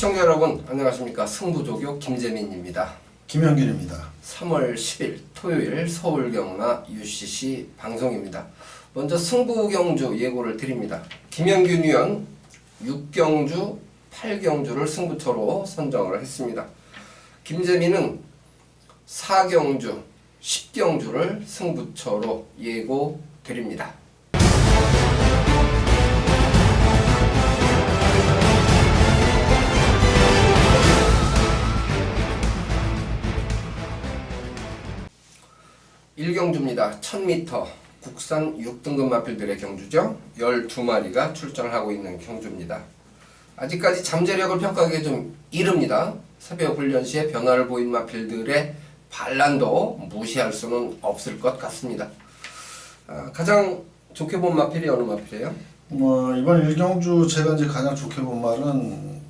시청자 여러분 안녕하십니까. 승부조교 김재민입니다. 김현균입니다. 3월 10일 토요일 서울경마 UCC 방송입니다. 먼저 승부경주 예고를 드립니다. 김현균 위원 6경주, 8경주를 승부처로 선정을 했습니다. 김재민은 4경주, 10경주를 승부처로 예고 드립니다. 일경주입니다. 1000m 국산 6등급 마필들의 경주죠. 12마리가 출전을 하고 있는 경주입니다. 아직까지 잠재력을 평가하기에 좀 이릅니다. 새벽 훈련 시에 변화를 보인 마필들의 반란도 무시할 수는 없을 것 같습니다. 가장 좋게 본 마필이 어느 마필이에요? 이번 일경주 제가 이제 가장 좋게 본 말은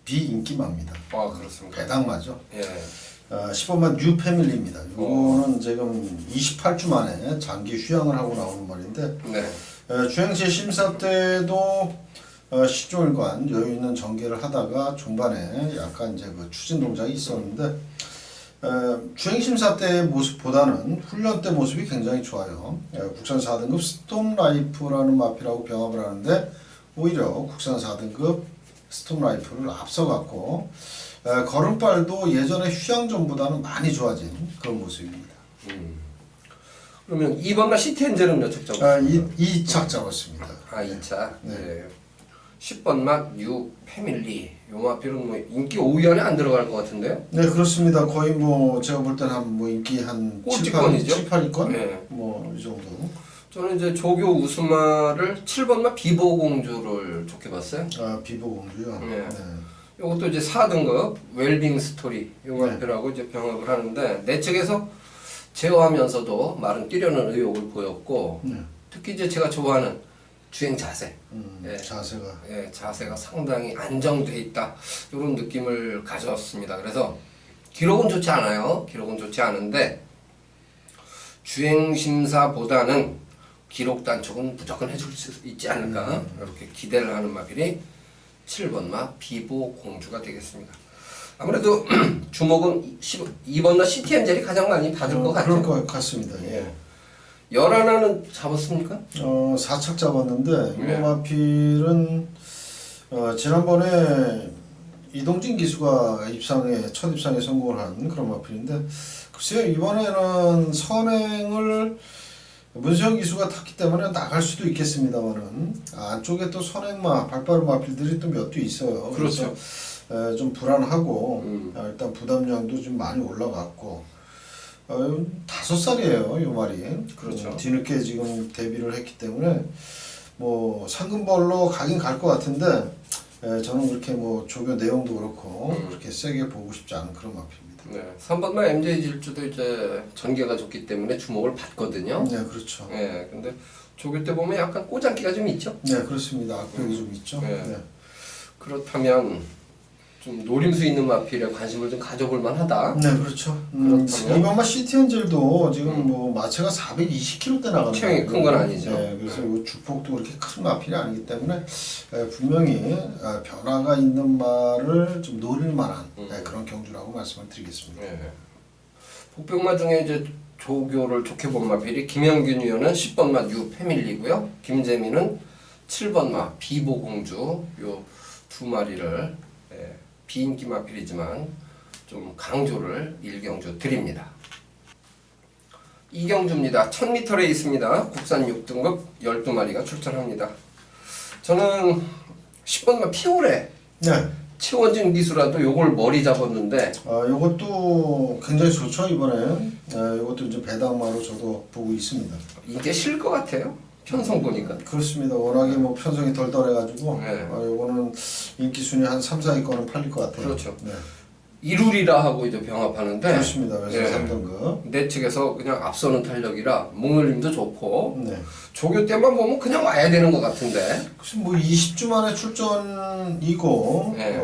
비인기마입니다. 아, 그렇습니까? 배당마죠. 예. 15만 뉴 패밀리입니다. 이거는 지금 28주 만에 장기 휴양을 하고 나오는 말인데, 네. 주행시 심사 때도 10종일간 여유 있는 전개를 하다가 중반에 약간 이제 그 추진 동작이 있었는데, 주행 심사 때의 모습보다는 훈련 때 모습이 굉장히 좋아요. 국산 4등급 스톰 라이프라는 마필하고 병합을 하는데 오히려 국산 4등급 스톰 라이프를 앞서갔고, 걸음발도 예전에 휴양 전보다는 많이 좋아진 그런 모습입니다. 그러면 2번과 시티엔젤은 몇 척 잡았습니까? 2착 잡았습니다. 2차. 네. 네. 10번 맛 뉴 패밀리. 요 마필은 뭐 인기 5위 안에 안 들어갈 것 같은데요? 네, 그렇습니다. 거의 뭐 제가 볼 때는 한 뭐 인기 한 꼴찌권이죠? 7, 8위권? 네. 뭐 이 정도. 저는 이제 조교 우스마를 7번 맛 비보공주를 좋게 봤어요. 비보공주요. 네. 네. 이것도 이제 4등급 웰빙 스토리 요 마필하고 이제 병합을 하는데 내측에서 제어하면서도 말은 뛰려는 의욕을 보였고 네. 특히 이제 제가 좋아하는 주행 자세. 예. 자세가. 예, 자세가 상당히 안정돼 있다. 이런 느낌을 가졌습니다. 그래서 기록은 좋지 않아요. 기록은 좋지 않은데 주행 심사보다는 기록 단축은 무조건 해줄 수 있지 않을까. 이렇게 기대를 하는 마필이 7번 마 비보 공주가 되겠습니다. 아무래도 주목은 2번 마 시티엔젤이 가장 많이 받을 것 같죠. 그럴 것 같습니다. 예. 11은 잡았습니까? 4착 잡았는데 네. 이 마필은 지난번에 이동진 기수가 첫 입상에 성공을 한 그런 마필인데, 글쎄요, 이번에는 선행을 문세영 기수가 탔기 때문에 나갈 수도 있겠습니다만은 안쪽에 또 선행마 발빠른 마필들이 또 몇 두 있어요. 그렇죠. 그래서 좀 불안하고 일단 부담량도 좀 많이 올라갔고, 5살이에요, 요 말이. 그렇죠. 뒤늦게 지금 데뷔를 했기 때문에 뭐 상금벌로 가긴 갈 것 같은데, 저는 그렇게 뭐 조교 내용도 그렇고 그렇게 세게 보고 싶지 않은 그런 마필입니다. 네, 3번만 MJ 질주도 이제 전개가 좋기 때문에 주목을 받거든요. 네, 그렇죠. 네, 근데 조교 때 보면 약간 꼬장기가 좀 있죠. 네, 그렇습니다. 악력이 좀 있죠. 네. 네. 그렇다면 좀 노림수 있는 마필에 관심을 좀 가져볼 만하다. 네, 그렇죠. 그렇다면? 이번만 시티엔젤도 지금 뭐 마체가 420kg대 나가는 체형이 큰 건 아니죠. 네, 그래서 이 주폭도 그렇게 큰 마필이 아니기 때문에 분명히 변화가 있는 말을 좀 노릴 만한 그런 경주라고 말씀을 드리겠습니다. 네. 복병마 중에 이제 조교를 좋게 본 마필이 김영균 위원은 10번마 뉴 패밀리고요. 김재민은 7번마 비보공주 요 두 마리를 비인기 마필이지만 좀 강조를 1경주 드립니다. 2경주입니다. 1000m 레이스입니다. 국산 6등급 12마리가 출전합니다. 저는 10번마 피오레 네. 최원진 기수라도 요걸 머리 잡았는데 이것도 굉장히 좋죠, 이번에. 이것도 이제 배당마로 저도 보고 있습니다. 이게 실 것 같아요. 편성 보니까. 그렇습니다. 워낙에 뭐 편성이 덜덜해가지고, 네. 요거는 인기 순위 한 3, 4위권은 팔릴 것 같아요. 그렇죠. 네. 이룰이라 하고 이제 병합하는데 그렇습니다. 그래서 네. 3등급. 내 측에서 그냥 앞서는 탄력이라 목놀림도 좋고 네. 조교 때만 보면 그냥 와야 되는 것 같은데. 혹시 뭐 20주 만에 출전이고, 네.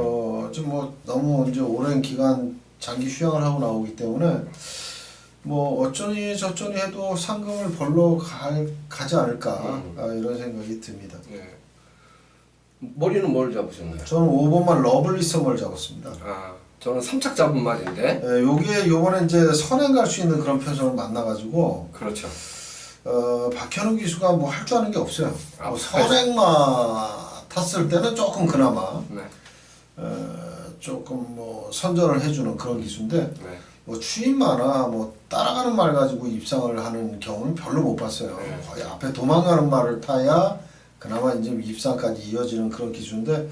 지금 뭐 너무 이제 오랜 기간 장기 휴양을 하고 나오기 때문에 뭐 어쩌니 저쩌니 해도 상금을 벌러 가지 않을까 이런 생각이 듭니다. 네. 머리는 뭘 잡으셨나요? 저는 5번만 러블리 서머를 잡았습니다. 아, 저는 3착 잡은 말인데. 요게 요번에 이제 선행 갈 수 있는 그런 편성을 만나가지고 그렇죠. 박현우 기수가 뭐 할 줄 아는 게 없어요. 아, 뭐 선행만 탔을 때는 조금 그나마 네. 조금 뭐 선전을 해주는 그런 기수인데 네. 뭐 추임마나 뭐 따라가는 말 가지고 입상을 하는 경우는 별로 못 봤어요. 네. 거의 앞에 도망가는 말을 타야 그나마 이제 입상까지 이어지는 그런 기수인데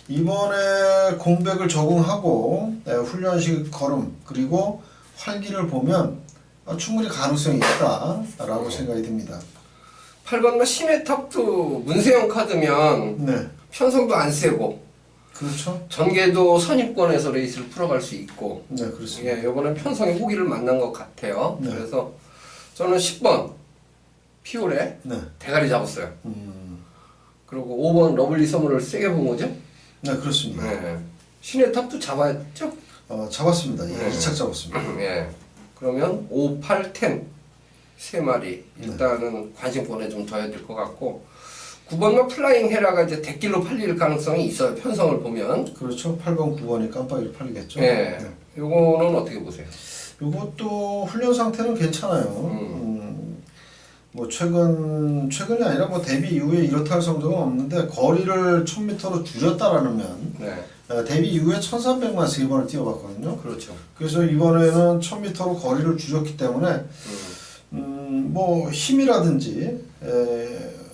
이번에 공백을 적응하고 훈련식 걸음 그리고 활기를 보면 충분히 가능성이 있다라고 생각이 듭니다. 8번마 신의 탑도 문세영 카드면 네, 편성도 안 세고 그렇죠. 전개도 선입권에서 레이스를 풀어갈 수 있고 네, 그렇습니다. 예, 이번엔 편성의 호기를 만난 것 같아요. 네. 그래서 저는 10번 피올에 네, 대가리 잡았어요. 그리고 5번 러블리 서머를 세게 본 거죠? 네, 그렇습니다. 네. 신의 탑도 잡았죠? 잡았습니다. 예, 네. 2착 잡았습니다. 예. 그러면 5, 8, 10 세 마리 일단은 관심권에 좀 둬야 될 것 같고 9번만 플라잉 헤라가 이제 대길로 팔릴 가능성이 있어요. 편성을 보면. 그렇죠. 8번, 9번이 깜빡이로 팔리겠죠. 예. 네. 요거는 어떻게 보세요? 요것도 훈련 상태는 괜찮아요. 뭐 최근이 아니라 뭐 데뷔 이후에 이렇다 할 성적은 없는데 거리를 1000m로 줄였다라는 면 네. 데뷔 이후에 1300만 3번을 뛰어봤거든요. 그렇죠. 그래서 이번에는 1000m로 거리를 줄였기 때문에 뭐 힘이라든지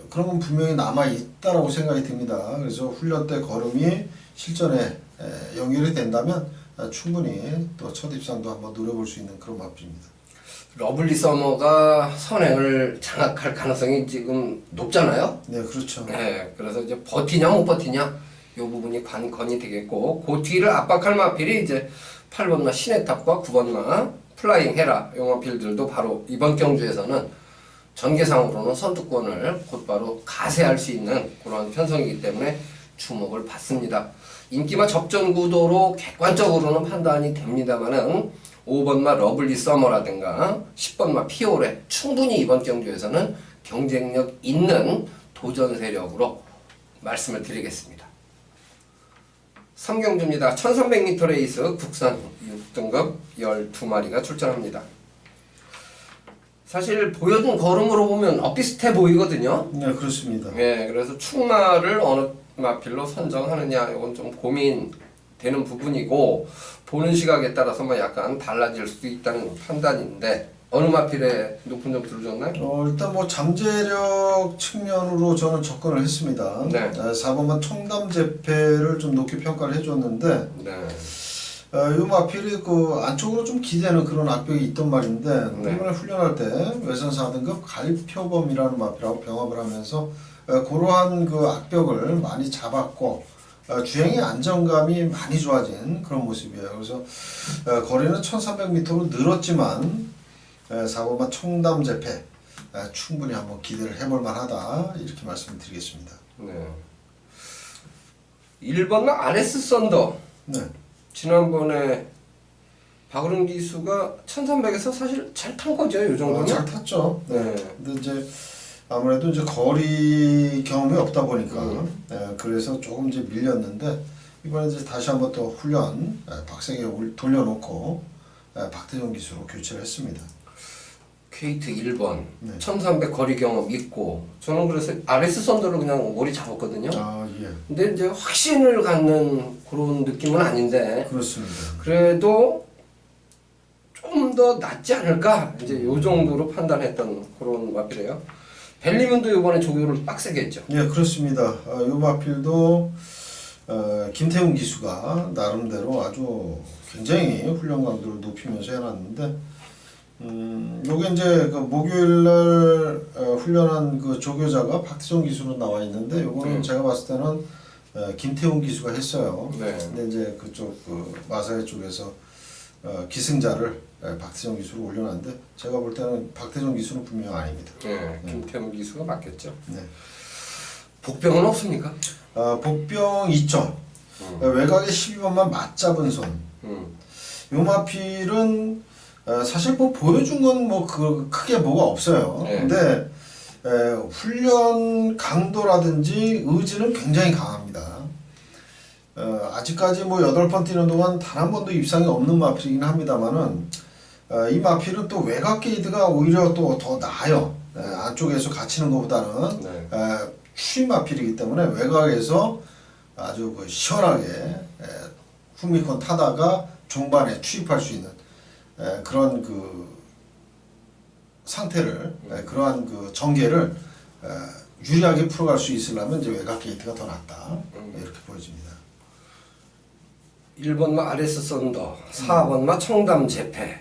그런 건 분명히 남아 있다라고 생각이 듭니다. 그래서 훈련 때 걸음이 실전에 연결이 된다면 충분히 또 첫 입상도 한번 노려볼 수 있는 그런 마필입니다. 러블리 서머가 선행을 장악할 가능성이 지금 높잖아요. 네, 그렇죠. 네. 그래서 이제 버티냐 못 버티냐 이 부분이 관건이 되겠고 그 뒤를 압박할 마필이 이제 8번마 시네탑과 9번마 플라잉 헤라 용어필들도 바로 이번 경주에서는 전개상으로는 선두권을 곧바로 가세할 수 있는 그런 편성이기 때문에 주목을 받습니다. 인기마 접전 구도로 객관적으로는 판단이 됩니다만은 5번마 러블리 서머라든가 10번마 피오레 충분히 이번 경주에서는 경쟁력 있는 도전 세력으로 말씀을 드리겠습니다. 3경주입니다. 1300m 레이스 국산 6등급 12마리가 출전합니다. 사실 보여준 걸음으로 보면 엇비슷해 보이거든요. 네, 그렇습니다. 예, 그래서 충마를 어느 마필로 선정하느냐 이건 좀 고민되는 부분이고 보는 시각에 따라서만 약간 달라질 수도 있다는 판단인데 어느 마필에 높은 점수를 줬나요? 일단 뭐 잠재력 측면으로 저는 접근을 했습니다. 네. 4번만 청담재패를 좀 높게 평가를 해줬는데 네. 이 마필이 그 안쪽으로 좀 기대는 그런 악벽이 있던 말인데 네. 이번에 훈련할 때 외선 4등급 갈표범이라는 마필하고 병합을 하면서 그러한 그 악벽을 많이 잡았고 주행의 안정감이 많이 좋아진 그런 모습이에요. 그래서 거리는 1300m로 늘었지만 4번만 청담재패 충분히 한번 기대를 해볼 만하다 이렇게 말씀을 드리겠습니다. 네. 1번은 아레스 썬더. 네. 지난번에 박으름 기수가 1300에서 사실 잘 탄 거죠, 이 정도면? 잘 탔죠. 네. 네. 근데 이제 아무래도 이제 거리 경험이 없다 보니까 그래서 조금 이제 밀렸는데 이번에 이제 다시 한번 또 훈련 박세게 돌려놓고 박태종 기수로 교체를 했습니다. 케이트 1번 네. 1300 거리 경험 있고 저는 그래서 아레스 썬더를 그냥 머리 잡았거든요. 아, 예. 근데 이제 확신을 갖는 그런 느낌은 아닌데 그렇습니다. 그래도 좀 더 낫지 않을까 이제 요 정도로 판단했던 그런 마필이에요. 벨리문도 이번에 조교를 빡세게 했죠. 예, 그렇습니다. 이 마필도 김태훈 기수가 나름대로 아주 굉장히 훈련 강도를 높이면서 해놨는데 요게 이제 그 목요일날 훈련한 그 조교자가 박태종 기수로 나와 있는데 요거는 제가 봤을 때는 김태훈 기수가 했어요. 네. 근데 이제 그쪽 그 마사회 쪽에서 기승자를 박태종 기수로 올려놨는데 제가 볼 때는 박태종 기수는 분명 아닙니다. 네, 김태훈 기수가 맞겠죠. 네. 복병은 없습니까? 복병 2점. 외곽에 12번만 맞잡은 손. 요 마필은 사실 뭐 보여준 건 뭐 그 크게 뭐가 없어요. 네. 근데 훈련 강도라든지 의지는 굉장히 강합니다. 아직까지 뭐 8번 뛰는 동안 단 한 번도 입상이 없는 마필이긴 합니다만은 이 마필은 또 외곽 게이드가 오히려 또 더 나아요. 안쪽에서 갇히는 것보다는 네. 추임 마필이기 때문에 외곽에서 아주 그 시원하게 훅미컨 타다가 종반에 추입할 수 있는 그런 그 상태를 그러한 그 전개를 유리하게 풀어갈 수 있으려면 이제 외곽 게이트가 더 낫다 이렇게 보여집니다. 1번마 아레스 썬더, 4번마 청담 재패.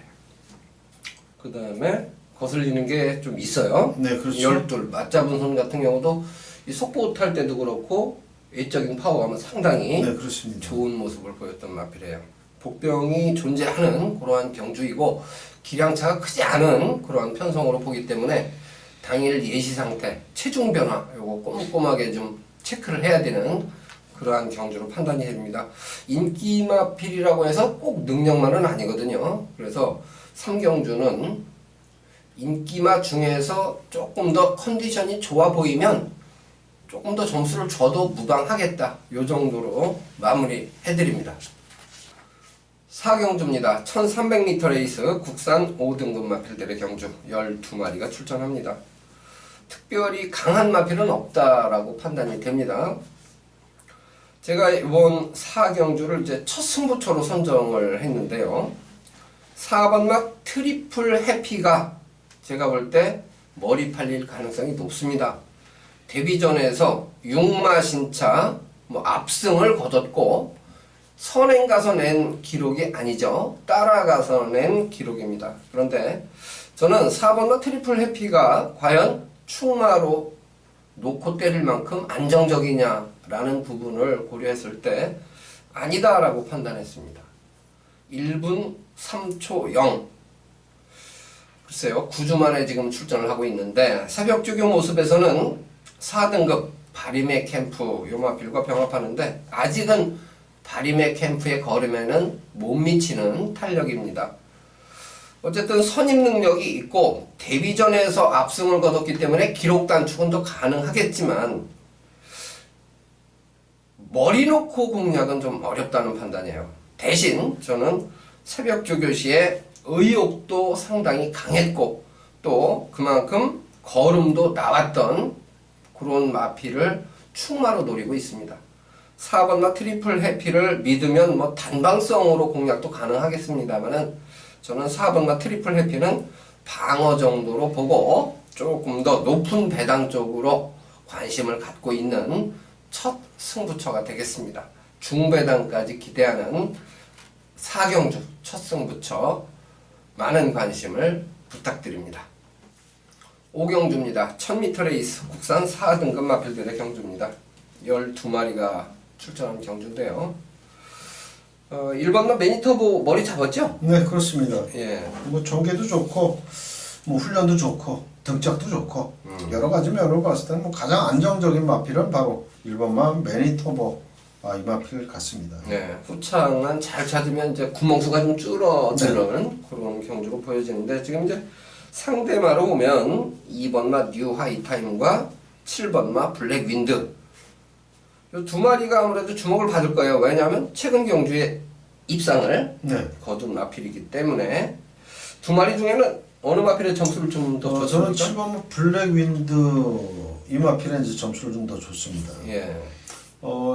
그 다음에 거슬리는 게 좀 있어요. 네, 그렇죠. 열둘 맞잡은 손 같은 경우도 이 속보 탈 때도 그렇고 외적인 파워감은 상당히 네, 그렇습니다. 좋은 모습을 보였던 마필이에요. 복병이 존재하는 그러한 경주이고 기량차가 크지 않은 그러한 편성으로 보기 때문에 당일 예시 상태, 체중 변화 요거 꼼꼼하게 좀 체크를 해야 되는 그러한 경주로 판단이 됩니다. 인기 마필이라고 해서 꼭 능력만은 아니거든요. 그래서 3경주는 인기마 중에서 조금 더 컨디션이 좋아 보이면 조금 더 점수를 줘도 무방하겠다. 요 정도로 마무리 해드립니다. 4경주입니다. 1300m 레이스 국산 5등급 마필들의 경주 12마리가 출전합니다. 특별히 강한 마필은 없다라고 판단이 됩니다. 제가 이번 4경주를 이제 첫 승부처로 선정을 했는데요. 4번 막 트리플 해피가 제가 볼 때 머리 팔릴 가능성이 높습니다. 데뷔전에서 6마 신차 압승을 거뒀고 선행 가서 낸 기록이 아니죠. 따라가서 낸 기록입니다. 그런데 저는 4번마 트리플 해피가 과연 충마로 놓고 때릴 만큼 안정적이냐라는 부분을 고려했을 때 아니다라고 판단했습니다. 1분 3초 0. 글쎄요, 9주 만에 지금 출전을 하고 있는데 새벽 주교 모습에서는 4등급 바리메 캠프 요마필과 병합하는데 아직은 바리메 캠프의 걸음에는 못 미치는 탄력입니다. 어쨌든 선임 능력이 있고 데뷔전에서 압승을 거뒀기 때문에 기록 단축은 더 가능하겠지만 머리 놓고 공략은 좀 어렵다는 판단이에요. 대신 저는 새벽 조교 시에 의욕도 상당히 강했고 또 그만큼 걸음도 나왔던 그런 마필을 충마로 노리고 있습니다. 4번마 트리플 해피를 믿으면 뭐 단방성으로 공략도 가능하겠습니다만은 저는 4번마 트리플 해피는 방어 정도로 보고 조금 더 높은 배당 쪽으로 관심을 갖고 있는 첫 승부처가 되겠습니다. 중배당까지 기대하는 4경주 첫 승부처 많은 관심을 부탁드립니다. 5경주입니다. 1000m 레이스 국산 4등급 마필들의 경주입니다. 12마리가 출전한 경주인데요. 1번마 매니터보 머리 잡았죠? 네, 그렇습니다. 예. 뭐 전개도 좋고 뭐 훈련도 좋고 등짝도 좋고 여러 가지 면으로 봤을 때는 뭐 가장 안정적인 마필은 바로 1번마 매니터보 이 마필 같습니다. 네, 후창만 잘 찾으면 이제 구멍수가 좀 줄어드는 그런 경주로 보여지는데 지금 이제 상대마로 보면 2번마 뉴 하이타임과 7번마 블랙 윈드 이 두 마리가 아무래도 주목을 받을 거예요. 왜냐하면 최근 경주에 입상을 거둔 마필이기 때문에 두 마리 중에는 어느 마필의 점수를 좀 더 저는 줬습니까? 7번 블랙 윈드 이 마필에 이제 점수를 좀 더 줬습니다. 예.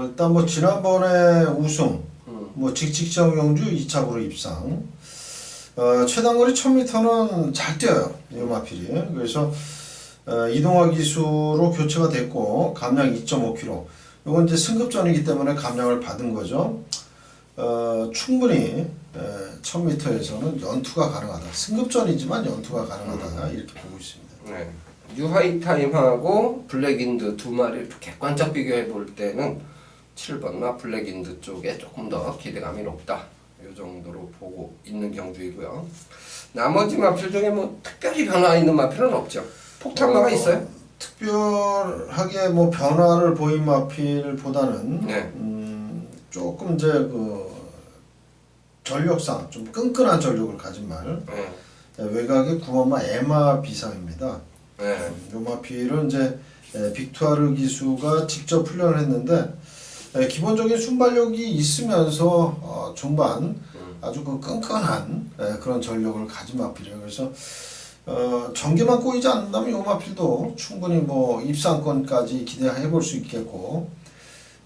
일단 뭐 지난번에 우승, 뭐 직직정 경주 2차으로 입상, 최단거리 1000m는 잘 뛰어요 이 마필이. 그래서 이동화 기수로 교체가 됐고 감량 2.5kg. 이건 이제 승급전이기 때문에 감량을 받은 거죠. 충분히 1000m에서는 연투가 가능하다. 승급전이지만 연투가 가능하다 이렇게 보고 있습니다. 네. 뉴하이타임하고 블랙인드 두 마리를 객관적 비교해 볼 때는 7번과 블랙인드 쪽에 조금 더 기대감이 높다. 이 정도로 보고 있는 경주이고요. 나머지 마필 중에 뭐 특별히 변화 있는 마필은 없죠. 폭탄마가 있어요? 특별하게 뭐 변화를 보인 마필보다는 네. 조금 이제 그 전력상 좀 끈끈한 전력을 가진 말. 네. 외곽의 9번마 에마 비상입니다. 네. 요 마필은 이제 빅투아르 기수가 직접 훈련을 했는데 기본적인 순발력이 있으면서 중반 아주 그 끈끈한 그런 전력을 가진 마필이에요. 그래서 전개만 꼬이지 않는다면 이 마필도 충분히 뭐 입상권까지 기대해 볼 수 있겠고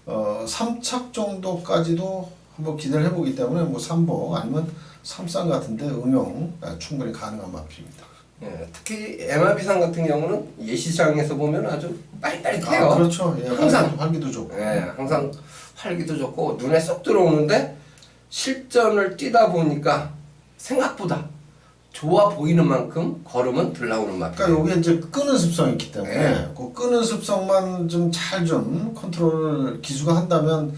3착 정도까지도 한번 기대를 해보기 때문에 뭐 3복 아니면 3쌍 같은데 응용 충분히 가능한 마필입니다. 예, 특히 MRB상 같은 경우는 예시장에서 보면 아주 빨리빨리해요. 그렇죠. 예, 항상 활기도 좋고. 예, 항상 활기도 좋고 눈에 쏙 들어오는데 실전을 뛰다 보니까 생각보다 좋아 보이는 만큼 걸음은 덜 나오는 맛. 그러니까 요게 이제 끄는 습성이 있기 때문에 네. 그 끄는 습성만 좀 잘 좀 컨트롤 기수가 한다면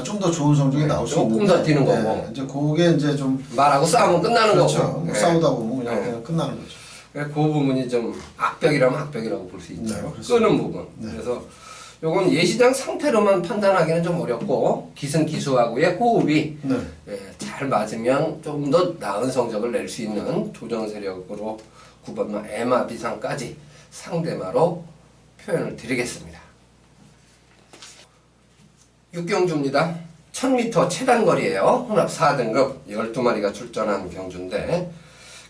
좀 더 좋은 성적이 네, 나올 수 조금 있는데 더 뛰는 거고. 이제 그게 이제 좀 말하고 싸우면 끝나는 그렇죠. 거고. 뭐 예. 싸우다 보면 그냥, 네. 그냥 끝나는 거죠. 그 부분이 좀 악벽이라면 악벽이라고 볼 수 있죠. 네, 그렇습니다. 끄는 부분. 네. 그래서 요건 예시장 상태로만 판단하기는 좀 어렵고 기승기수하고의 호흡이 네. 예, 잘 맞으면 좀 더 나은 성적을 낼 수 있는 조정 세력으로 9번마 에마비상까지 상대마로 표현을 드리겠습니다. 6경주입니다. 1000m 최단거리예요. 혼합 4등급 12마리가 출전한 경주인데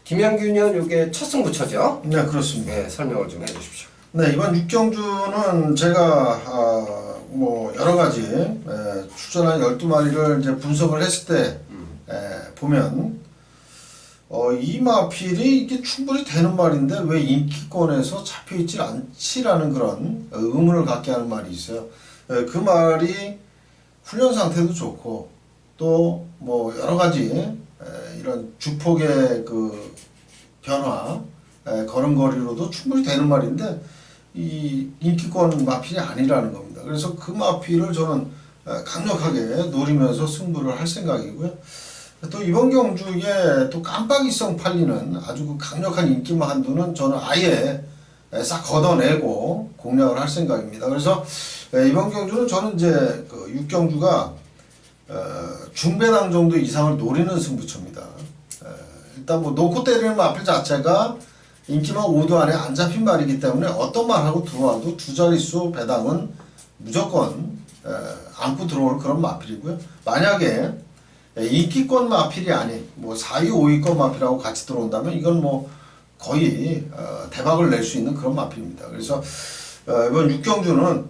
김영균이요, 요게 첫 승부처죠? 네, 그렇습니다. 네, 설명을 좀 해주십시오. 네, 이번 6경주는 제가 뭐 여러 가지 출전한 12마리를 이제 분석을 했을 때 보면 이 마필이 이게 충분히 되는 말인데 왜 인기권에서 잡혀있질 않지라는 그런 의문을 갖게 하는 말이 있어요. 그 말이 훈련 상태도 좋고 또 뭐 여러 가지 이런 주폭의 그 변화, 걸음걸이로도 충분히 되는 말인데 이 인기권 마필이 아니라는 겁니다. 그래서 그 마필을 저는 강력하게 노리면서 승부를 할 생각이고요. 또 이번 경주에 또 깜빡이성 팔리는 아주 그 강력한 인기만 한두는 저는 아예 싹 걷어내고 공략을 할 생각입니다. 그래서 이번 경주는 저는 이제 그 6경주가 중배당 정도 이상을 노리는 승부처입니다. 일단 뭐 놓고 때리는 마필 자체가 인기만 5도 안에 안 잡힌 말이기 때문에 어떤 말하고 들어와도 두 자릿수 배당은 무조건 안고 들어올 그런 마필이고요. 만약에 인기권 마필이 아닌 뭐 4위, 5위권 마필하고 같이 들어온다면 이건 뭐 거의 대박을 낼 수 있는 그런 마필입니다. 그래서 이번 6경주는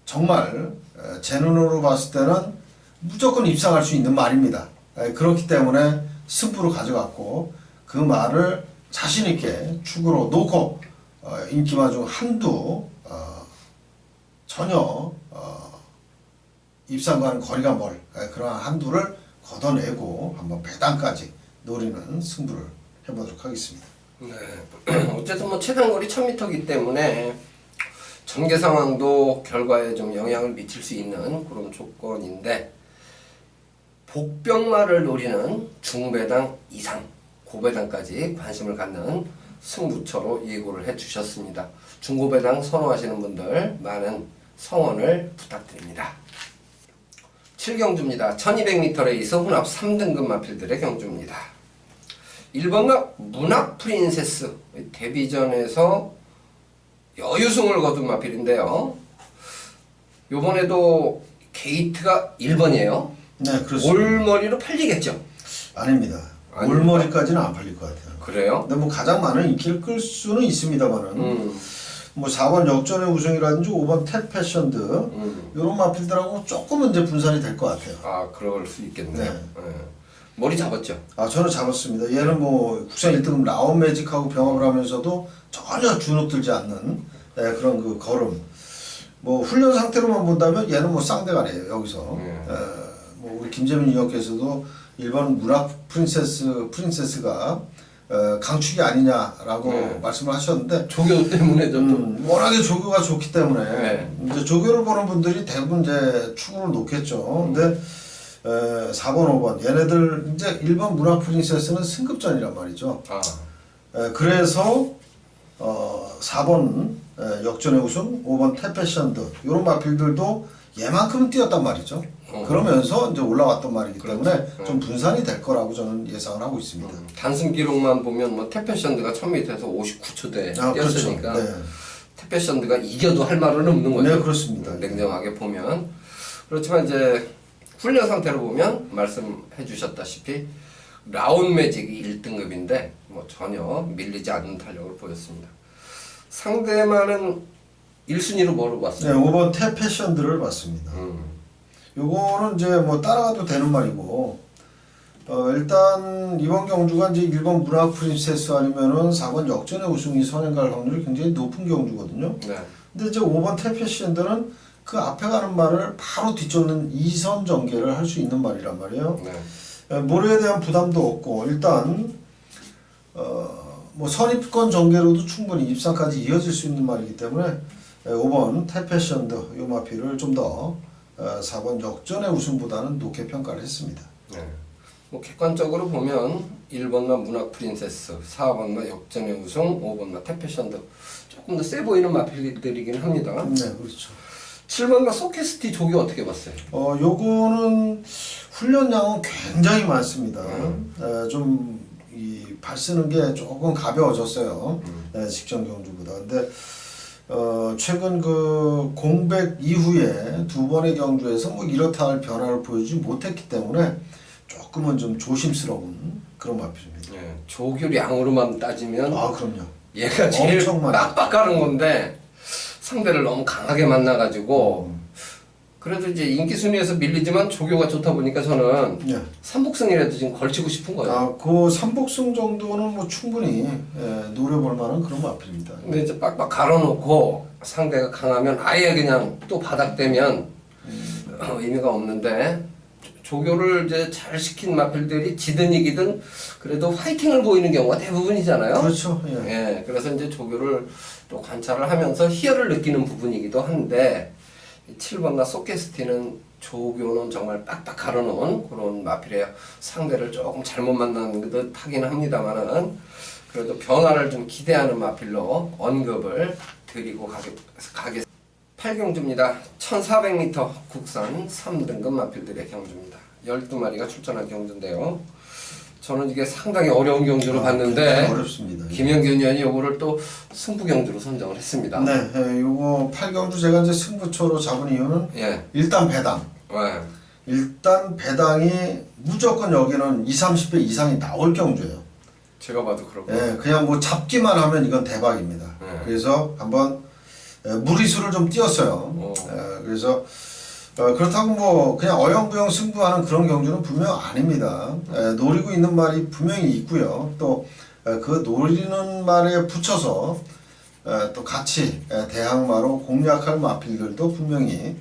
정말 제 눈으로 봤을 때는 무조건 입상할 수 있는 말입니다. 그렇기 때문에 승부로 가져갔고 그 말을 자신 있게 축으로 놓고 인기마 중 한두 전혀 입상과는 거리가 멀 그러한 한두를 걷어내고 한번 배당까지 노리는 승부를 해보도록 하겠습니다. 네. 어쨌든 뭐 최단거리 1000m이기 때문에 전개 상황도 결과에 좀 영향을 미칠 수 있는 그런 조건인데 복병마를 노리는 중배당 이상, 고배당까지 관심을 갖는 승부처로 예고를 해주셨습니다. 중고배당 선호하시는 분들 많은 성원을 부탁드립니다. 7경주입니다. 1200m 레이스 혼합 3등급 마필들의 경주입니다. 1번가 문학 프린세스 데뷔전에서 여유승을 거둔 마필인데요. 요번에도 게이트가 1번이에요. 네, 그렇습니다. 올머리로 팔리겠죠? 아닙니다. 올머리까지는 안 팔릴 것 같아요. 그래요? 근데 뭐 가장 많은 인기를 끌 수는 있습니다만은 뭐 4번 역전의 우승이라든지 5번 탭 패션드 이런 마필들하고 조금은 이제 분산이 될 것 같아요. 아, 그럴 수 있겠네요. 네. 네. 머리 잡았죠? 저는 잡았습니다. 얘는 뭐 국산 1등급 라온 매직하고 병합을 하면서도 전혀 주눅들지 않는 그런 그 걸음. 뭐 훈련 상태로만 본다면 얘는 뭐 쌍대가리예요 여기서. 뭐 우리 김재민 이역께서도 일본 문학 프린세스가 강축이 아니냐라고 말씀을 하셨는데 조교 때문에 좀 워낙에 조교가 좋기 때문에 네. 이제 조교를 보는 분들이 대부분 이제 축으로 놓겠죠. 근데 4번, 5번 얘네들 이제 1번 문학 프린세스는 승급전이란 말이죠. 그래서 4번 역전의 우승, 5번 태패션드 이런 마필들도 얘만큼은 뛰었단 말이죠. 그러면서 이제 올라왔던 말이기 때문에 좀 분산이 될 거라고 저는 예상을 하고 있습니다. 단승 기록만 보면 뭐 태패션드가 1000m에서 59초대 뛰었으니까 그렇죠. 네. 탭패션드가 이겨도 할 말은 없는 거죠. 네, 그렇습니다. 냉정하게 보면. 그렇지만 이제 훈련 상태로 보면 말씀해 주셨다시피 라운 매직이 1등급인데 뭐 전혀 밀리지 않는 탄력을 보였습니다. 상대만은 1순위로 뭐로 네, 봤어요? 5번 탭 패션들을 봤습니다. 요거는 이제 뭐 따라가도 되는 말이고, 일단 이번 경주가 이제 1번 문학 프린세스 아니면은 4번 역전의 우승이 선행 갈 확률이 굉장히 높은 경주거든요. 네. 근데 이제 5번 탭 패션들은 그 앞에 가는 말을 바로 뒤쫓는 2선 전개를 할 수 있는 말이란 말이에요. 네. 모래에 대한 부담도 없고, 일단 뭐 선입권 전개로도 충분히 입상까지 이어질 수 있는 말이기 때문에 5번 탭 패션드 요 마피를 좀 더 4번 역전의 우승보다는 높게 평가를 했습니다. 네. 뭐 객관적으로 보면 1번마 문학 프린세스, 4번마 역전의 우승, 5번마 탭패션드 조금 더 세 보이는 마필들이긴 합니다. 네, 그렇죠. 7번마 소캐스티 조기 어떻게 봤어요? 요거는 훈련량은 굉장히 많습니다. 좀 발 쓰는 게 조금 가벼워졌어요. 직전 경주보다. 근데 최근 그 공백 이후에 두 번의 경주에서 뭐 이렇다 할 변화를 보여주지 못했기 때문에 조금은 좀 조심스러운 그런 마필입니다. 네. 조교량으로만 따지면 아, 그럼요. 얘가 제일 엄청 많아요. 빡빡하는 건데 상대를 너무 강하게 만나가지고 그래도 이제 인기 순위에서 밀리지만 조교가 좋다 보니까 저는 네. 삼복승이라도 지금 걸치고 싶은 거예요. 아, 그 삼복승 정도는 뭐 충분히 노려볼 만한 그런 마필입니다. 근데 이제 빡빡 갈아놓고 상대가 강하면 아예 그냥 또 바닥되면 의미가 없는데 조교를 이제 잘 시킨 마필들이 지든 이기든 그래도 화이팅을 보이는 경우가 대부분이잖아요. 그렇죠. 예. 예, 그래서 이제 조교를 또 관찰을 하면서 희열을 느끼는 부분이기도 한데 7번과 소캐스티는 조교는 정말 빡빡 갈아놓은 그런 마필이에요. 상대를 조금 잘못 만나는 듯 하긴 합니다만은 그래도 변화를 좀 기대하는 마필로 언급을 드리고 가겠습니다. 8경주입니다. 1400m 국산 3등급 마필들의 경주입니다. 12마리가 출전한 경주인데요. 저는 이게 상당히 어려운 경주로 봤는데 어렵습니다. 김영균 의원이 요거를 또 승부 경주로 선정을 했습니다. 네, 요거 8경주 제가 이제 승부처로 잡은 이유는 예. 일단 배당. 네. 일단 배당이 무조건 여기는 20, 30배 이상이 나올 경주예요. 제가 봐도 그렇고. 예, 그냥 뭐 잡기만 하면 이건 대박입니다. 네. 그래서 한번 무리수를 좀 띄웠어요. 그래서 그렇다고 뭐 그냥 어영부영 승부하는 그런 경주는 분명 아닙니다. 노리고 있는 말이 분명히 있고요. 또 그 노리는 말에 붙여서 또 같이 대항마로 공략할 마필들도 분명히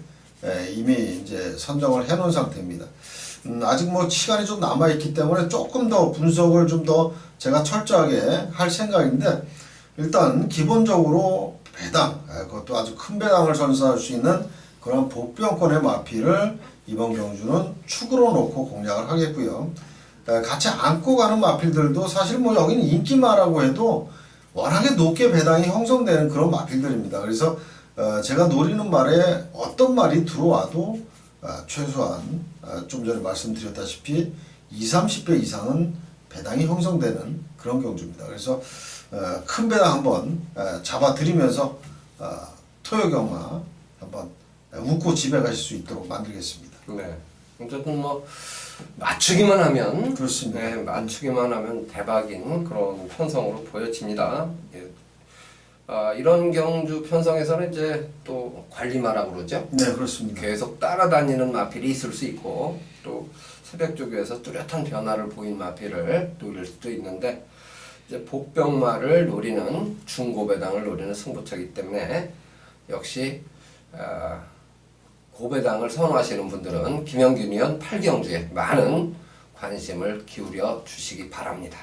이미 이제 선정을 해놓은 상태입니다. 아직 뭐 시간이 좀 남아있기 때문에 조금 더 분석을 좀 더 제가 철저하게 할 생각인데 일단 기본적으로 배당, 그것도 아주 큰 배당을 선사할 수 있는 그런 복병권의 마필을 이번 경주는 축으로 놓고 공략을 하겠고요. 같이 안고 가는 마필들도 사실 뭐 여기는 인기마라고 해도 워낙에 높게 배당이 형성되는 그런 마필들입니다. 그래서 제가 노리는 말에 어떤 말이 들어와도 최소한 좀 전에 말씀드렸다시피 20, 30배 이상은 배당이 형성되는 그런 경주입니다. 그래서 큰 배당 한번 잡아드리면서 토요경마 한번 웃고 집에 가실 수 있도록 만들겠습니다. 네. 어쨌든 뭐 맞추기만 하면 그렇습니다. 네, 맞추기만 하면 대박인 그런 편성으로 보여집니다. 예. 이런 경주 편성에서는 이제 또 관리마라고 그러죠. 네, 그렇습니다. 계속 따라다니는 마필이 있을 수 있고 또 새벽 조교에서 뚜렷한 변화를 보인 마필을 노릴 수도 있는데 이제 복병마를 노리는 중고배당을 노리는 승부처이기 때문에 역시 고배당을 선호하시는 분들은 김영균 의원 8경주에 많은 관심을 기울여 주시기 바랍니다.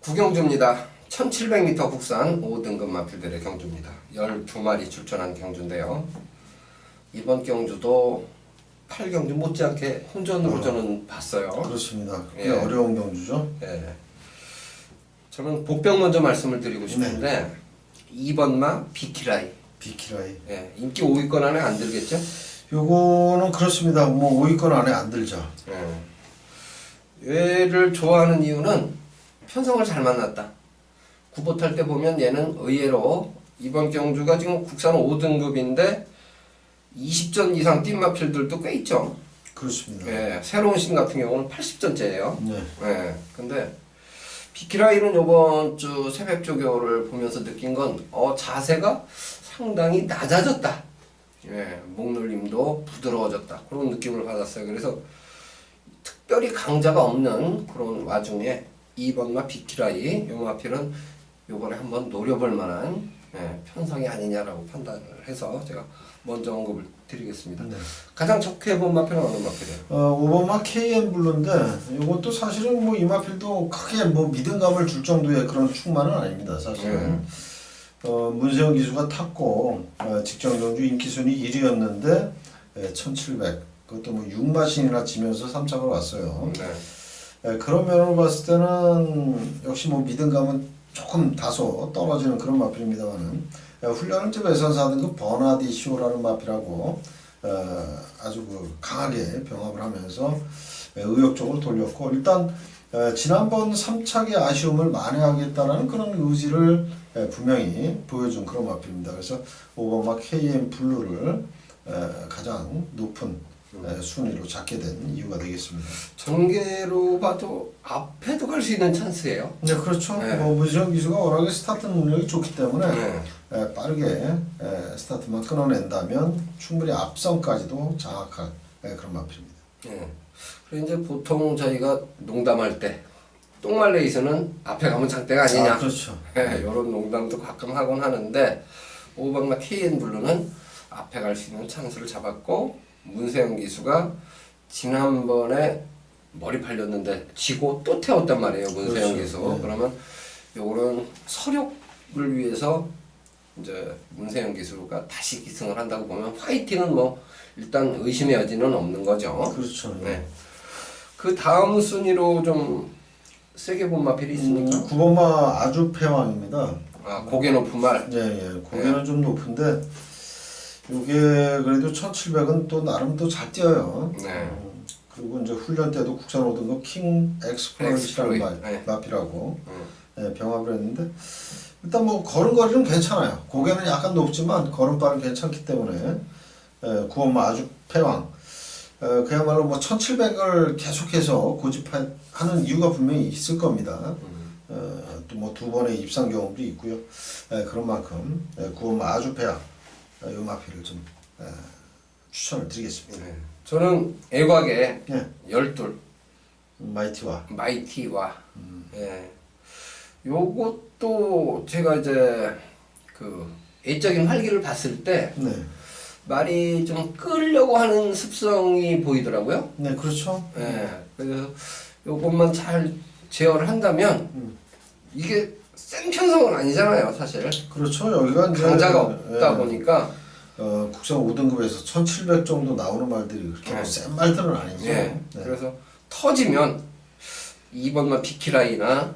9경주입니다. 1700m 국산 5등급 마필들의 경주입니다. 12마리 출전한 경주인데요. 이번 경주도 8경주 못지않게 혼전으로 저는 봤어요. 그렇습니다. 꽤 예. 어려운 경주죠. 예. 저는 복병 먼저 말씀을 드리고 싶은데 2번마 비키라이. 비키라이. 예. 인기 5위권 안에 안 들겠죠? 요거는 그렇습니다. 뭐 5위권 안에 안 들죠. 예. 얘를 좋아하는 이유는 편성을 잘 만났다. 구보 탈 때 보면 얘는 의외로 이번 경주가 지금 국산 5등급인데 20전 이상 뛴 마필들도 꽤 있죠. 그렇습니다. 예, 새로운 신 같은 경우는 80전째예요. 네. 예, 근데 비키라이는 이번 주 새벽 조교를 보면서 느낀 건 자세가 상당히 낮아졌다. 예, 목놀림도 부드러워졌다. 그런 느낌을 받았어요. 그래서 특별히 강자가 없는 그런 와중에 2번마 비키라이 요 마필은 요번에 한번 노려볼 만한 편성이 아니냐라고 판단을 해서 제가 먼저 언급을 드리겠습니다. 네. 가장 좋게 본 마필은 어느 마필이에요? 5번마 KM 블루인데 이것도 사실은 뭐 이 마필도 크게 뭐 믿음감을 줄 정도의 그런 충만은 아닙니다. 사실은. 문세영 기수가 탔고 직전 경주 인기 순위 1위였는데 1700 그것도 뭐 6마신이나 지면서 3착을 왔어요. 네. 그런 면으로 봤을 때는 역시 뭐 믿음감은 조금 다소 떨어지는 그런 마필입니다만은 훈련을 이제 외선 4등급 버나디 쇼라는 마필하고 아주 그 강하게 병합을 하면서 의욕적으로 돌렸고 일단 지난번 3착의 아쉬움을 만회하겠다라는 그런 의지를 분명히 보여준 그런 마필입니다. 그래서 5번마 KM 블루를 가장 높은 순위로 잡게 된 이유가 되겠습니다. 전개로 봐도 앞에도 갈 수 있는 찬스예요. 네, 그렇죠. 네. 뭐 문세영 기수가 워낙에 스타트 능력이 좋기 때문에 네. 빠르게 스타트만 끊어낸다면 충분히 앞선까지도 장악할 그런 마필입니다. 예. 그리고 이제 보통 저희가 농담할 때 똥말레이스는 앞에 가면 장대가 아니냐. 그렇죠. 예, 이런 농담도 가끔 하곤 하는데 5번마 KN 블루는 앞에 갈 수 있는 찬스를 잡았고 문세영 기수가 지난번에 머리 팔렸는데 지고 또 태웠단 말이에요. 문세영 그렇죠. 기수. 네. 그러면 요거는 서력을 위해서 이제 문세영 기수가 다시 기승을 한다고 보면 화이팅은 뭐 일단 의심의 여지는 없는 거죠. 그렇죠. 네. 그 다음 순위로 좀 세게 본 마필이 있습니까? 9번마 아주 패왕입니다. 아, 고개 높은 말. 예. 고개는 좀 높은데 이게 그래도 1700은 또 나름 또 잘 뛰어요. 네. 그리고 이제 훈련 때도 국산 5등급 킹 엑스플로이트라는 네. 마필하고 병합을 했는데 일단 뭐 걸음걸이는 괜찮아요. 고개는 약간 높지만 걸음발은 괜찮기 때문에 9번마 아주 패왕 그야말로 뭐 1700을 계속해서 고집하는 이유가 분명히 있을 겁니다. 또 뭐 두 번의 입상 경험도 있고요. 그런 만큼 9번마 아주 패왕 이 마필을 좀 추천을 드리겠습니다. 네. 저는 애곽에 예. 열둘 마이티와 마이티와 예. 요것도 제가 이제 그 애적인 활기를 봤을 때 네. 말이 좀 끌려고 하는 습성이 보이더라고요. 네, 그렇죠. 예. 그래서 요것만 잘 제어를 한다면 이게 센 편성은 아니잖아요, 사실. 그렇죠. 여기가 이제 강자가 없다 보니까 국산 5등급에서 1700 정도 나오는 말들이 그렇게 네. 센 말들은 아니죠. 예. 네. 그래서 터지면 2번만 비키라이나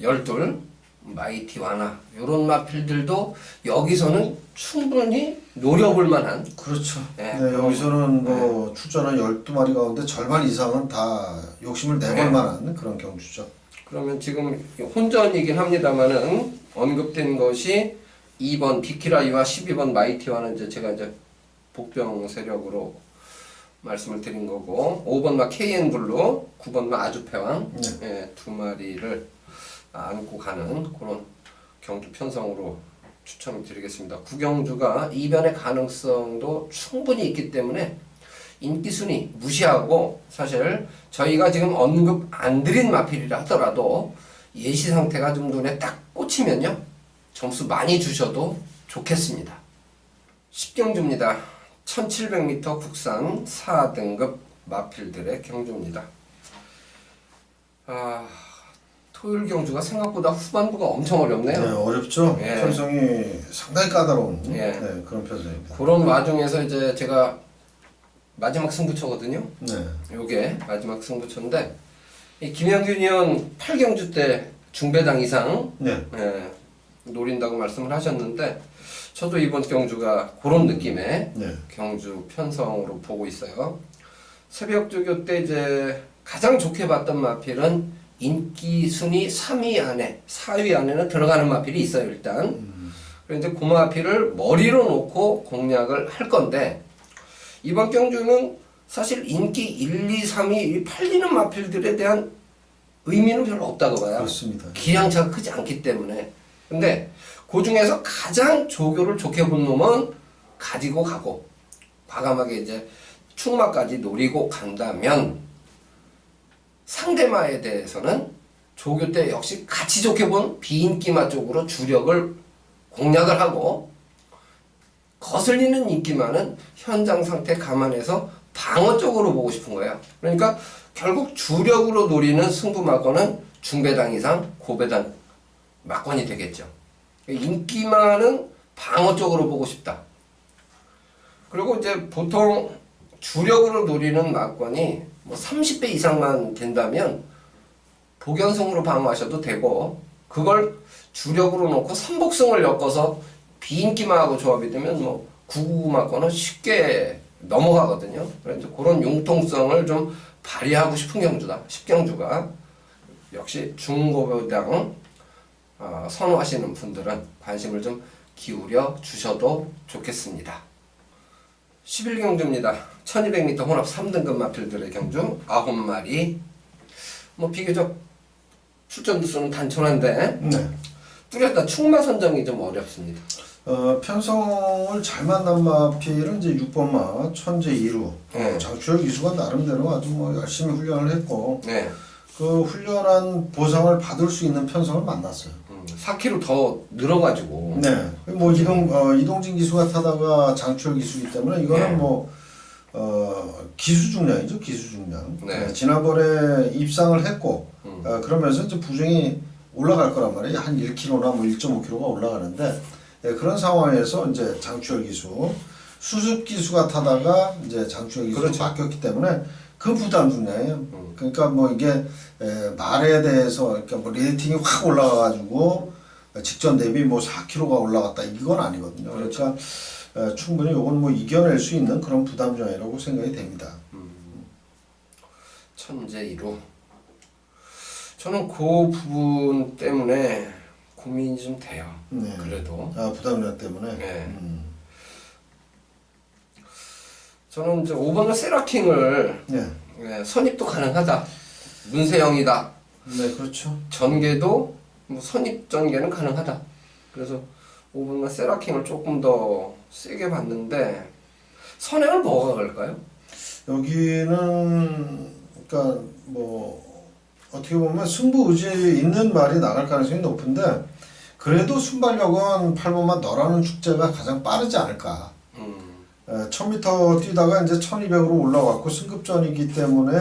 열둘 마이티 와나 요런 마필들도 여기서는 충분히 노려볼 만한 그렇죠. 네, 네, 여기서는 뭐 출전한 12마리 가운데 절반 이상은 다 욕심을 내볼 네. 만한 그런 경주죠. 그러면 지금 혼전이긴 합니다만은 언급된 것이 2번 비키라이와 12번 마이티와는 이제 제가 이제 복병 세력으로 말씀을 드린 거고 5번마 KN 블루, 9번마 아주패왕 예, 두 마리를 안고 가는 그런 경주 편성으로 추천을 드리겠습니다. 구경주가 이변의 가능성도 충분히 있기 때문에 인기 순위 무시하고 사실 저희가 지금 언급 안 드린 마필이라 하더라도 예시 상태가 좀 눈에 딱 꽂히면요 점수 많이 주셔도 좋겠습니다. 10경주입니다. 1700m 국산 4등급 마필들의 경주입니다. 토요일 경주가 생각보다 후반부가 엄청 어렵네요. 네, 어렵죠. 예. 편성이 상당히 까다로운 예. 네, 그런 편성입니다. 그런 와중에서 이제 제가 마지막 승부처거든요. 네. 요게 마지막 승부처인데 이 김영균 의원 8경주 때 중배당 이상 네. 노린다고 말씀을 하셨는데 저도 이번 경주가 그런 느낌의 네. 경주 편성으로 보고 있어요. 새벽 조교 때 이제 가장 좋게 봤던 마필은 인기 순위 3위 안에 4위 안에는 들어가는 마필이 있어요 일단. 그래서 이제 고마피를 머리로 놓고 공략을 할 건데 이번 경주는 사실 인기 1, 2, 3위 팔리는 마필들에 대한 의미는 별로 없다고 봐요. 그렇습니다. 기량차가 크지 않기 때문에. 근데 그 중에서 가장 조교를 좋게 본 놈은 가지고 가고 과감하게 이제 충마까지 노리고 간다면 상대마에 대해서는 조교 때 역시 같이 좋게 본 비인기마 쪽으로 주력을 공략을 하고 거슬리는 인기마는 현장 상태 감안해서 방어 쪽으로 보고 싶은 거예요. 그러니까 결국 주력으로 노리는 승부 막건은 중배당 이상 고배당 막건이 되겠죠. 인기마는 방어 쪽으로 보고 싶다. 그리고 이제 보통 주력으로 노리는 막건이 뭐 30배 이상만 된다면 복연승으로 방어하셔도 되고 그걸 주력으로 놓고 삼복승을 엮어서 비인기마하고 조합이 되면 뭐 999 막건은 쉽게 넘어가거든요. 그래서 그런 융통성을 좀 발휘하고 싶은 경주다. 10경주가 역시 중고배당 선호하시는 분들은 관심을 좀 기울여 주셔도 좋겠습니다. 11경주입니다. 1200m 혼합 3등급 마필들의 경주 9마리. 뭐 비교적 출전 두수는 단촐한데 네. 뚜렷한 충마 선정이 좀 어렵습니다. 편성을 잘 만난 마필은 이제 6번마 천재 2루. 네. 장추열 기수가 나름대로 아주 뭐 열심히 훈련을 했고 네. 그 훈련한 보상을 받을 수 있는 편성을 만났어요. 4kg 더 늘어가지고. 네. 뭐 이동진 기수가 타다가 장추열 기수이기 때문에 이거는 네. 뭐 기수 중량이죠. 기수 중량. 네. 지난번에 입상을 했고 그러면서 이제 부정이 올라갈 거란 말이에요. 한 1kg나 뭐 1.5kg가 올라가는데 그런 상황에서 이제 장추열 기수, 수습 기수가 타다가 이제 장추열 기수로 그렇죠. 바뀌었기 때문에 그 부담 중량이에요. 그러니까 뭐 이게 말에 대해서 그러니까 뭐 레이팅이 확 올라가가지고 직전 대비 뭐 4kg가 올라갔다 이건 아니거든요. 그러니까 충분히 이건 뭐 이겨낼 수 있는 그런 부담 중량이라고 생각이 됩니다. 천재 1호. 저는 그 부분 때문에 고민이 좀 돼요. 네. 그래도. 부담 중량 때문에. 네. 저는 이제 5번의 세라킹을 네. 선입도 가능하다. 문세영이다. 네, 그렇죠. 전개도 뭐 선입 전개는 가능하다. 그래서 5번의 세라킹을 조금 더 세게 봤는데 선행을 뭐가 갈까요? 여기는 그러니까 뭐 어떻게 보면 승부 의지 있는 말이 나갈 가능성이 높은데 그래도 순발력은 8번만 너라는 축제가 가장 빠르지 않을까. 1000m 뛰다가 이제 1200으로 올라왔고 승급전이기 때문에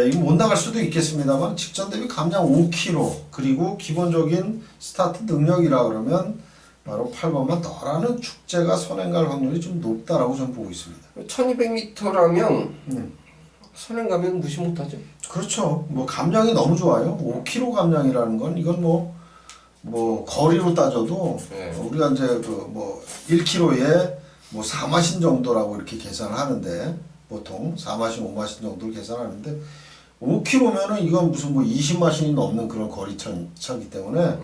이거 못 나갈 수도 있겠습니다만 직전 대비 감량 5kg 그리고 기본적인 스타트 능력이라 그러면 바로 8번만 너라는 축제가 선행 갈 확률이 좀 높다라고 저는 보고 있습니다. 1200m라면 선행 가면 무시 못하죠. 그렇죠. 뭐 감량이 너무 좋아요. 5kg 감량이라는 건 이건 뭐 거리로 따져도 네. 우리가 이제 그 뭐 1kg에 뭐 4마신 정도라고 이렇게 계산을 하는데 보통 4마신, 5마신 정도를 계산하는데 5kg면은 이건 무슨 뭐 20마신이 넘는 그런 거리 차기 때문에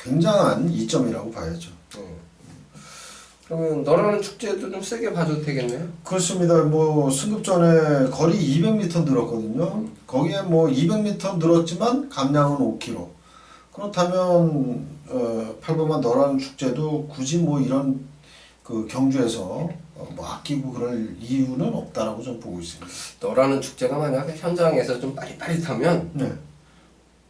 굉장한 이점이라고 봐야죠. 그러면 너라는 축제도 좀 세게 봐줘도 되겠네요. 그렇습니다. 뭐 승급전에 거리 200m 늘었거든요. 거기에 뭐 200m 늘었지만 감량은 5kg. 그렇다면 8번만 너라는 축제도 굳이 뭐 이런 그 경주에서 뭐 아끼고 그럴 이유는 없다라고 저는 보고 있습니다. 너라는 축제가 만약에 현장에서 좀 빠릿빠릿하면 네.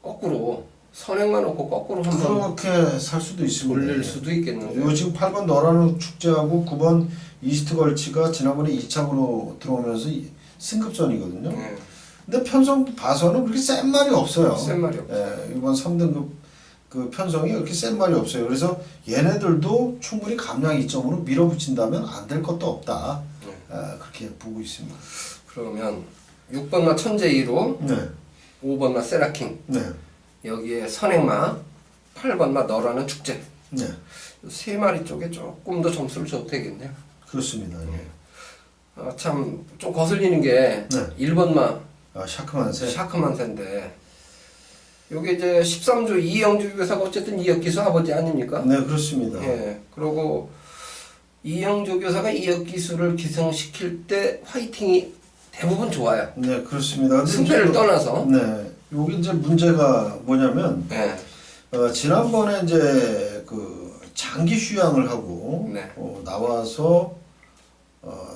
거꾸로 선행만 놓고 거꾸로 한번 그렇게 살 수도 있습니다. 돌릴 수도 있겠는데. 요 지금 8번 너라는 축제하고 9번 이스트 걸치가 지난번에 2차로 들어오면서 승급전이거든요. 네. 근데 편성 봐서는 그렇게 센 말이 없어요. 센 말이 없어요. 이번 3등급 그 편성이 그렇게 센 말이 없어요. 그래서 얘네들도 충분히 감량 이점으로 밀어붙인다면 안 될 것도 없다. 그렇게 보고 있습니다. 그러면 6번마 천재 2로 네. 5번마 세라킹 네. 여기에 선행마 8번마 너라는 축제 네. 세 마리 쪽에 조금 더 점수를 줘도 되겠네요. 그렇습니다. 참 좀 거슬리는 게 네. 1번마 샤크만세. 샤크만세인데 요게 이제 13조 이영주 교사가 어쨌든 이역기수 아버지 아닙니까? 네, 그렇습니다. 예. 그리고 이영주 교사가 이역기수를 기성시킬 때 화이팅이 대부분 좋아요. 네, 그렇습니다. 근데 승패를 이제 떠나서. 네, 여기 이제 문제가 뭐냐면 예. 지난번에 이제 그 장기 휴양을 하고 네. 나와서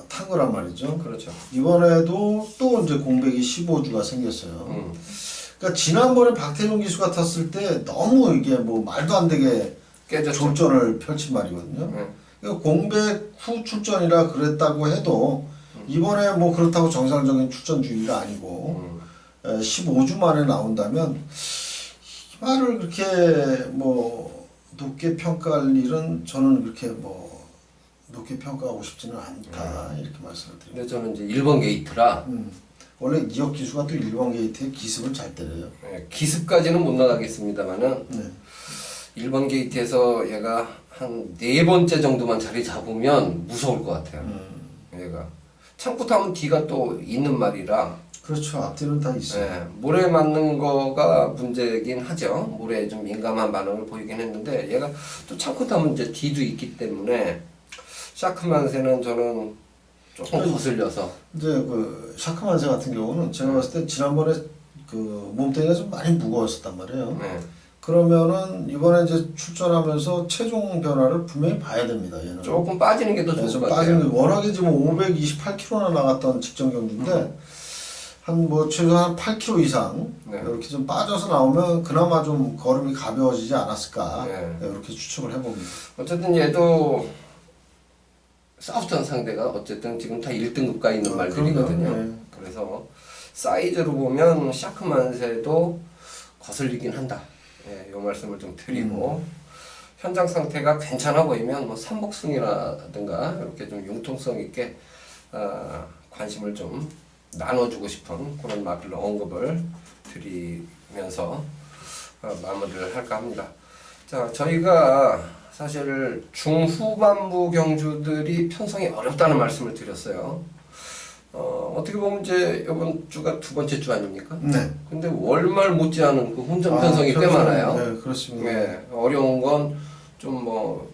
탄 거란 말이죠. 그렇죠. 이번에도 또 이제 공백이 15주가 생겼어요. 그러니까 지난번에 박태종 기수가 탔을 때 너무 이게 뭐 말도 안 되게 깨졌죠. 졸전을 펼친 말이거든요. 그러니까 공백 후 출전이라 그랬다고 해도 이번에 뭐 그렇다고 정상적인 출전주의가 아니고 15주 만에 나온다면 이 말을 그렇게 뭐 높게 평가할 일은 저는 그렇게 뭐 높게 평가하고 싶지는 않다 이렇게 말씀을 드립니다. 근데 저는 이제 1번 게이트라 원래 이역 기수가 또 1번 게이트에 기습을 잘 때려요. 예, 기습까지는 못 나가겠습니다만은 네. 1번 게이트에서 얘가 한 4번째 정도만 자리 잡으면 무서울 것 같아요. 얘가 참고 타면 뒤가 또 있는 말이라 그렇죠. 앞뒤는 다 있어요. 예, 모래 맞는 거가 문제긴 하죠. 모래에 좀 민감한 반응을 보이긴 했는데 얘가 또 참고 타면 이제 뒤도 있기 때문에 샤크만세는 저는 조금 거슬려서 이제 그 샤크만세 같은 경우는 제가 봤을 때 지난번에 그 몸뚱이가 좀 많이 무거웠었단 말이에요. 네. 그러면은 이번에 이제 출전하면서 체중 변화를 분명히 봐야 됩니다. 얘는 조금 빠지는 게 더 좋을 좀 것 빠지는 같아요. 게 워낙에 지금 528kg나 나갔던 직전 경기인데 한 뭐 최소 한 8kg 이상 네. 이렇게 좀 빠져서 나오면 그나마 좀 걸음이 가벼워지지 않았을까 네. 이렇게 추측을 해봅니다. 어쨌든 얘도 사우스턴 상대가 어쨌든 지금 다 1등급가 있는 말들이거든요. 그럼요. 네. 그래서 사이즈로 보면 샤크만세도 거슬리긴 한다. 예, 요 말씀을 좀 드리고 현장 상태가 괜찮아 보이면 뭐 삼복승이라든가 이렇게 좀 융통성 있게 관심을 좀 나눠주고 싶은 그런 말로 언급을 드리면서 마무리를 할까 합니다. 자, 저희가 사실 중후반부 경주들이 편성이 어렵다는 말씀을 드렸어요. 어떻게 보면 이제 이번 주가 2번째 주 아닙니까? 네. 근데 월말 못지않은 그 혼전 편성이 꽤 편성, 많아요. 네, 그렇습니다. 네, 어려운 건 좀 뭐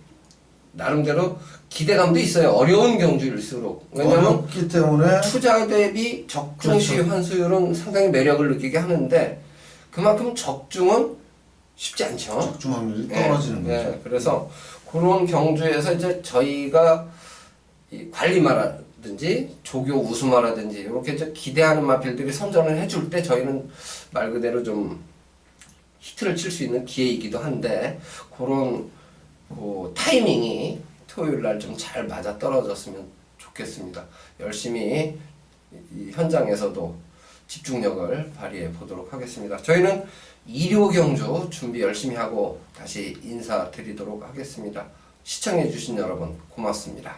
나름대로 기대감도 있어요. 어려운 경주일수록. 왜냐면 어렵기 때문에 투자 대비 적중시 그렇죠. 환수율은 상당히 매력을 느끼게 하는데 그만큼 적중은 쉽지 않죠. 적중 확률이 떨어지는 거죠. 네, 그래서 그런 경주에서 이제 저희가 이 관리마라든지 조교 우수마라든지 이렇게 이제 기대하는 마필들이 선전을 해줄 때 저희는 말 그대로 좀 히트를 칠 수 있는 기회이기도 한데 그런 그 타이밍이 토요일 날 좀 잘 맞아 떨어졌으면 좋겠습니다. 열심히 이 현장에서도 집중력을 발휘해 보도록 하겠습니다. 저희는 일요 경주 준비 열심히 하고 다시 인사드리도록 하겠습니다. 시청해 주신 여러분 고맙습니다.